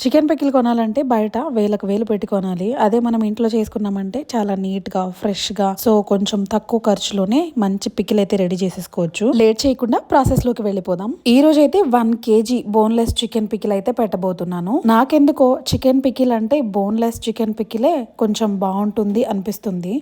Chicken pickle కొనాలంటే బయట వేలకు వేలు పెట్టి కొనాలి. అదే మనం ఇంట్లో చేసుకున్నామంటే చాలా నీట్‌గా, ఫ్రెష్‌గా సో, కొంచెం తక్కువ ఖర్చులోనే మంచి పికిల్ అయితే రెడీ చేసేసుకోవచ్చు. లేట్ చేయకుండా ప్రాసెస్‌లోకి వెళ్ళిపోదాం. ఈ రోజైతే 1 కేజీ బోన్‌లెస్ చికెన్ పికిల్ అయితే పెట్టబోతున్నాను. నాకెందుకో చికెన్ పికిల్ అంటే బోన్‌లెస్ చికెన్ పికిలే కొంచెం బావుంటుంది అనిపిస్తుంది.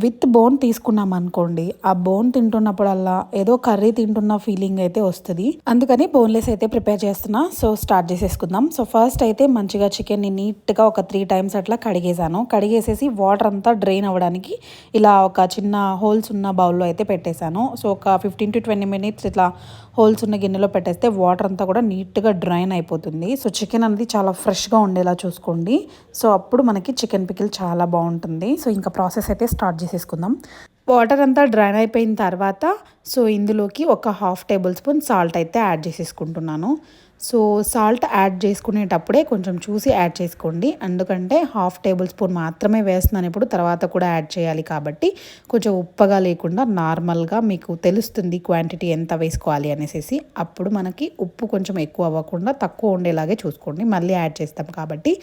విత్ బోన్ తీసుకున్నాం అనుకోండి, ఆ బోన్ తింటున్నప్పుడల్లా ఏదో కర్రీ తింటున్న ఫీలింగ్ అయితే వస్తది. అందుకని బోన్లెస్ అయితే ప్రిపేర్ చేస్తున్నా. సో స్టార్ట్ చేసేసుకుందాం. సో ఫస్ట్ అయితే మంచిగా చికెన్ని నీట్‌గా ఒక 3 టైమ్స్ అట్లా కడిగేసాను. కడిగేసేసి వాటర్ అంతా డ్రైన్ అవ్వడానికి ఇలా ఒక చిన్న హోల్స్ ఉన్న బౌల్‌లో అయితే పెట్టేశాను. సో ఒక 15-20 మినిట్స్ ఇట్లా హోల్స్ ఉన్న గిన్నెలో పెట్టేస్తే వాటర్ అంతా కూడా నీట్‌గా డ్రైన్ అయిపోతుంది. సో చికెన్ అనేది చాలా ఫ్రెష్‌గా ఉండేలా చూసుకోండి. సో అప్పుడు మనకి చికెన్ పికిల్ చాలా బాగుంటుంది. సో ఇంకా ప్రాసెస్ అయితే స్టార్ట్ చేసేసుకుందాం. వాటర్ అంతా డ్రైన్ అయిపోయిన తర్వాత సో ఇందులోకి ఒక హాఫ్ టేబుల్ స్పూన్ సాల్ట్ అయితే యాడ్ చేసేసుకుంటున్నాను. సో సాల్ట్ యాడ్ చేసుకునేటప్పుడే కొంచెం చూసి యాడ్ చేసుకోండి. ఎందుకంటే హాఫ్ టేబుల్ స్పూన్ మాత్రమే వేస్తున్నాను, ఇప్పుడు తర్వాత కూడా యాడ్ చేయాలి కాబట్టి కొంచెం ఉప్పగా లేకుండా నార్మల్గా మీకు తెలుస్తుంది క్వాంటిటీ ఎంత వేసుకోవాలి అనేసి. అప్పుడు మనకి ఉప్పు కొంచెం ఎక్కువ అవ్వకుండా తక్కువ ఉండేలాగే చూసుకోండి, మళ్ళీ యాడ్ చేస్తాం కాబట్టి.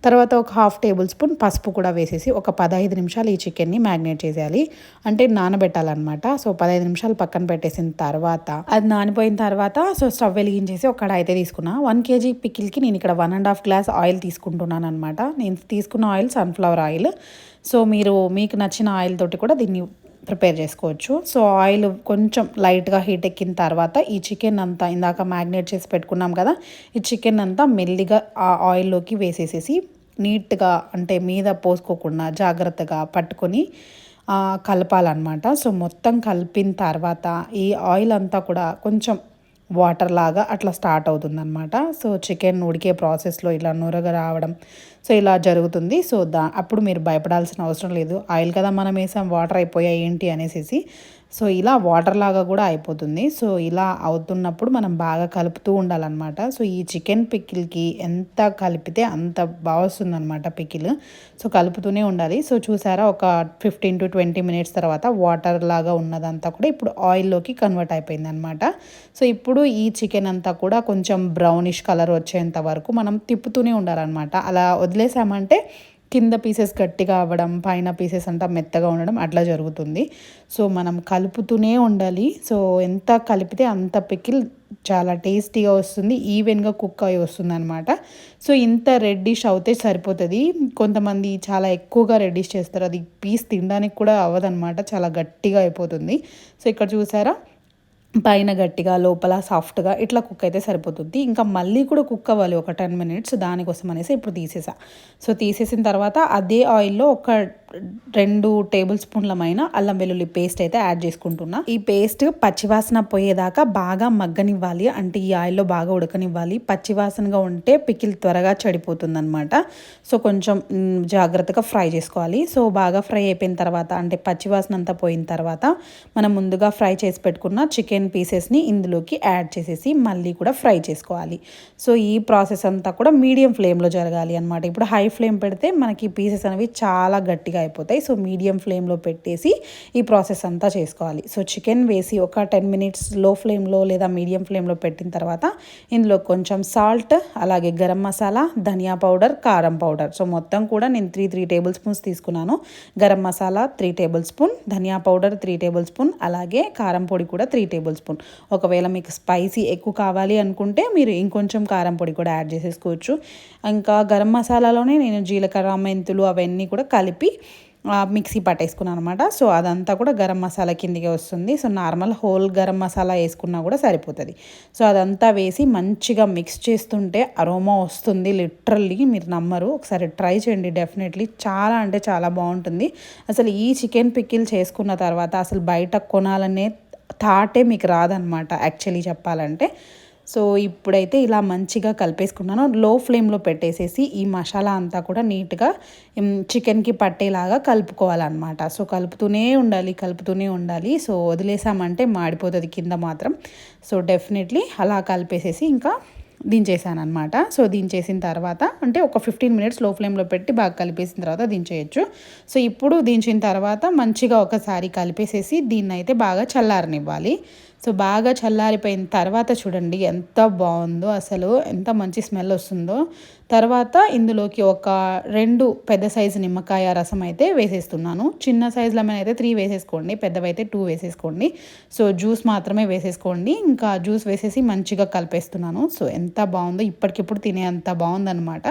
తర్వాత ఒక హాఫ్ టేబుల్ స్పూన్ పసుపు కూడా వేసేసి ఒక 15 నిమిషాలు ఈ చికెన్ని మ్యాగ్నేట్ చేసేయాలి, అంటే నానబెట్టాలన్నమాట. సో 15 నిమిషాలు పక్కన పెట్టేసిన తర్వాత అది నానిపోయిన తర్వాత సో స్టవ్ వెలిగించేసి ఒక కడాయి అయితే తీసుకున్నా. 1 కేజీ పికిల్కి నేను ఇక్కడ 1.5 గ్లాస్ ఆయిల్ తీసుకుంటున్నాను అనమాట. నేను తీసుకున్న ఆయిల్ సన్ఫ్లవర్ ఆయిల్. సో మీకు నచ్చిన ఆయిల్ తోటి కూడా దీన్ని ప్రిపేర్ చేసుకోవచ్చు. సో ఆయిల్ కొంచెం లైట్గా హీట్ ఎక్కిన తర్వాత ఈ చికెన్ అంతా ఇందాక మ్యాగ్నేట్ చేసి పెట్టుకున్నాం కదా, ఈ చికెన్ అంతా మెల్లిగా ఆ ఆయిల్లోకి వేసేసేసి నీట్గా, అంటే మీద పోసుకోకుండా జాగ్రత్తగా పట్టుకొని కలపాలన్నమాట. సో మొత్తం కలిపిన తర్వాత ఈ ఆయిల్ అంతా కూడా కొంచెం వాటర్ లాగా అట్లా స్టార్ట్ అవుతుందన్నమాట. సో చికెన్ ఉడికే ప్రాసెస్లో ఇలా నురగ రావడం సో ఇలా జరుగుతుంది. సో అప్పుడు మీరు భయపడాల్సిన అవసరం లేదు. ఆయిల్ కదా మనం వేసాం, వాటర్ అయిపోయాయి ఏంటి అనేసి. సో ఇలా వాటర్ లాగా కూడా అయిపోతుంది. సో ఇలా అవుతున్నప్పుడు మనం బాగా కలుపుతూ ఉండాలన్నమాట. సో ఈ చికెన్ పికిల్కి ఎంత కలిపితే అంత బాగా వస్తుందన్నమాట పికిల్. సో కలుపుతూనే ఉండాలి. సో చూసారా, ఒక 15-20 మినిట్స్ తర్వాత వాటర్ లాగా ఉన్నదంతా కూడా ఇప్పుడు ఆయిల్లోకి కన్వర్ట్ అయిపోయింది అనమాట. సో ఇప్పుడు ఈ చికెన్ అంతా కూడా కొంచెం బ్రౌనిష్ కలర్ వచ్చేంత వరకు మనం తిప్పుతూనే ఉండాలన్నమాట. అలా వదిలేసామంటే కింద పీసెస్ గట్టిగా అవ్వడం, పైన పీసెస్ అంతా మెత్తగా ఉండడం అట్లా జరుగుతుంది. సో మనం కలుపుతూనే ఉండాలి. సో ఎంత కలిపితే అంత పికిల్ చాలా టేస్టీగా వస్తుంది, ఈవెన్గా కుక్ అయి వస్తుంది అనమాట. సో ఇంత రెడ్డిష్ అవుతే సరిపోతుంది. కొంతమంది చాలా ఎక్కువగా రెడ్డిష్ చేస్తారు, అది పీస్ తినడానికి కూడా అవ్వదన్నమాట, చాలా గట్టిగా అయిపోతుంది. సో ఇక్కడ చూసారా, పైన గట్టిగా లోపల సాఫ్ట్గా ఇట్లా కుక్ అయితే సరిపోతుంది. ఇంకా మళ్ళీ కూడా కుక్ అవ్వాలి ఒక 10 మినిట్స్, దానికోసం అనేసి ఇప్పుడు తీసేసా. సో తీసేసిన తర్వాత అదే ఆయిల్లో ఒక 2 టేబుల్ స్పూన్లమైన అల్లం వెల్లుల్లి పేస్ట్ అయితే యాడ్ చేసుకుంటున్నా. ఈ పేస్ట్ పచ్చివాసన పోయేదాకా బాగా మగ్గనివ్వాలి, అంటే ఈ ఆయిల్లో బాగా ఉడకనివ్వాలి. పచ్చివాసనగా ఉంటే పికిల్ త్వరగా చెడిపోతుంది అనమాట. సో కొంచెం జాగ్రత్తగా ఫ్రై చేసుకోవాలి. సో బాగా ఫ్రై అయిపోయిన తర్వాత, అంటే పచ్చివాసన అంతా పోయిన తర్వాత మనం ముందుగా ఫ్రై చేసి పెట్టుకున్న చికెన్ పీసెస్ని ఇందులోకి యాడ్ చేసేసి మళ్ళీ కూడా ఫ్రై చేసుకోవాలి. సో ఈ ప్రాసెస్ అంతా కూడా మీడియం ఫ్లేమ్లో జరగాలి అనమాట. ఇప్పుడు హై ఫ్లేమ్ పెడితే మనకి పీసెస్ అనేవి చాలా గట్టిగా అయిపోతాయి. సో మీడియం ఫ్లేమ్లో పెట్టేసి ఈ ప్రాసెస్ అంతా చేసుకోవాలి. సో చికెన్ వేసి ఒక 10 మినిట్స్ లో ఫ్లేమ్లో లేదా మీడియం ఫ్లేమ్లో పెట్టిన తర్వాత ఇందులో కొంచెం సాల్ట్, అలాగే గరం మసాలా, ధనియా పౌడర్, కారం పౌడర్, సో మొత్తం కూడా నేను 3 టేబుల్ స్పూన్స్ తీసుకున్నాను. గరం మసాలా 3 టేబుల్ స్పూన్, ధనియా పౌడర్ 3 టేబుల్ స్పూన్, అలాగే కారం పొడి కూడా 3 టేబుల్ స్పూన్. ఒకవేళ మీకు స్పైసీ ఎక్కువ కావాలి అనుకుంటే మీరు ఇంకొంచెం కారం పొడి కూడా యాడ్ చేసేసుకోవచ్చు. ఇంకా గరం మసాలాలోనే నేను జీలకర్ర, మెంతులు అవన్నీ కూడా కలిపి మిక్సీ పట్టేసుకున్నాను అనమాట. సో అదంతా కూడా గరం మసాలా కిందికి వస్తుంది. So normal whole garam masala వేసుకున్నా కూడా సరిపోతుంది. సో అదంతా వేసి మంచిగా మిక్స్ చేస్తుంటే అరోమా వస్తుంది, లిటరల్లీ మీరు నమ్మరు. ఒకసారి ట్రై చేయండి, డెఫినెట్లీ చాలా అంటే చాలా బాగుంటుంది. అసలు ఈ చికెన్ పికిల్ చేసుకున్న తర్వాత అసలు బయట కొనాలనే థాటే మీకు రాదనమాట యాక్చువల్లీ చెప్పాలంటే. సో ఇప్పుడైతే ఇలా మంచిగా కలిపేసుకున్నాను. లో ఫ్లేమ్లో పెట్టేసేసి ఈ మసాలా అంతా కూడా నీట్గా చికెన్కి పట్టేలాగా కలుపుకోవాలన్నమాట. సో కలుపుతూనే ఉండాలి. సో వదిలేసామంటే మాడిపోతుంది కింద మాత్రం. సో డెఫినెట్లీ అలా కలిపేసేసి ఇంకా దించేసాను అనమాట. సో దించేసిన తర్వాత, అంటే ఒక 15 మినిట్స్ లో ఫ్లేమ్లో పెట్టి బాగా కలిపేసిన తర్వాత దించేయచ్చు. సో ఇప్పుడు దించిన తర్వాత మంచిగా ఒకసారి కలిపేసేసి దీన్ని అయితే బాగా చల్లారనివ్వాలి. సో బాగా చల్లారిపోయిన తర్వాత చూడండి ఎంత బాగుందో, అసలు ఎంత మంచి స్మెల్ వస్తుందో. తర్వాత ఇందులోకి ఒక 2 పెద్ద సైజు నిమ్మకాయ రసం అయితే వేసేస్తున్నాను. చిన్న సైజు లెమన్ అయితే 3 వేసేసుకోండి, పెద్దవైతే 2 వేసేసుకోండి. సో జ్యూస్ మాత్రమే వేసేసుకోండి. ఇంకా జ్యూస్ వేసేసి మంచిగా కలిపేస్తున్నాను. సో ఎంత బాగుందో, ఇప్పటికిప్పుడు తినే అంత బాగుందనమాట.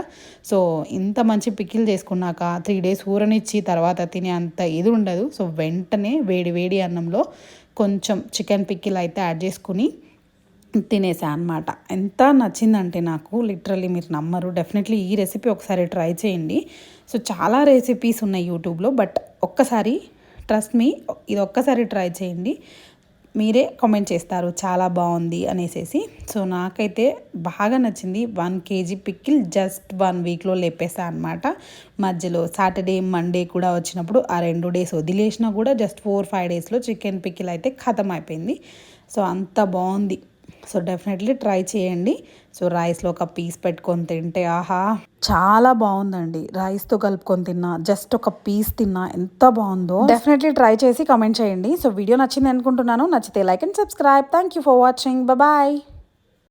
సో ఇంత మంచి పికిల్ చేసుకున్నాక 3 డేస్ ఊరనిచ్చి తర్వాత తినే అంత ఇది ఉండదు. సో వెంటనే వేడి వేడి అన్నంలో కొంచెం చికెన్ పికిల్ అయితే యాడ్ చేసుకుని తినేసా అనమాట. ఎంత నచ్చిందంటే నాకు, లిటరల్లీ మీరు నమ్మరు. డెఫినెట్లీ ఈ రెసిపీ ఒకసారి ట్రై చేయండి. సో చాలా రెసిపీస్ ఉన్నాయి యూట్యూబ్లో, బట్ ఒక్కసారి ట్రస్ట్ మీ, ఇది ఒక్కసారి ట్రై చేయండి. మీరే కామెంట్ చేస్తారు చాలా బాగుంది అనేసి. సో నాకైతే బాగా నచ్చింది. 1 కేజీ పికిల్ జస్ట్ 1 వీక్లో లేపేసా అనమాట. మధ్యలో సాటర్డే మండే కూడా వచ్చినప్పుడు ఆ 2 డేస్ వదిలేసినా కూడా జస్ట్ 4-5 డేస్లో చికెన్ పికిల్ అయితే ఖతం అయిపోయింది. సో అంత బాగుంది. సో డెఫినెట్లీ ట్రై చేయండి. సో రైస్లో ఒక పీస్ పెట్టుకొని తింటే ఆహా చాలా బాగుందండి. రైస్తో కలుపుకొని తిన్నా, జస్ట్ ఒక పీస్ తిన్నా ఎంత బాగుందో. డెఫినెట్లీ ట్రై చేసి కామెంట్ చేయండి. సో వీడియో నచ్చింది అనుకుంటున్నాను. నచ్చితే like and subscribe. Thank you for watching. Bye.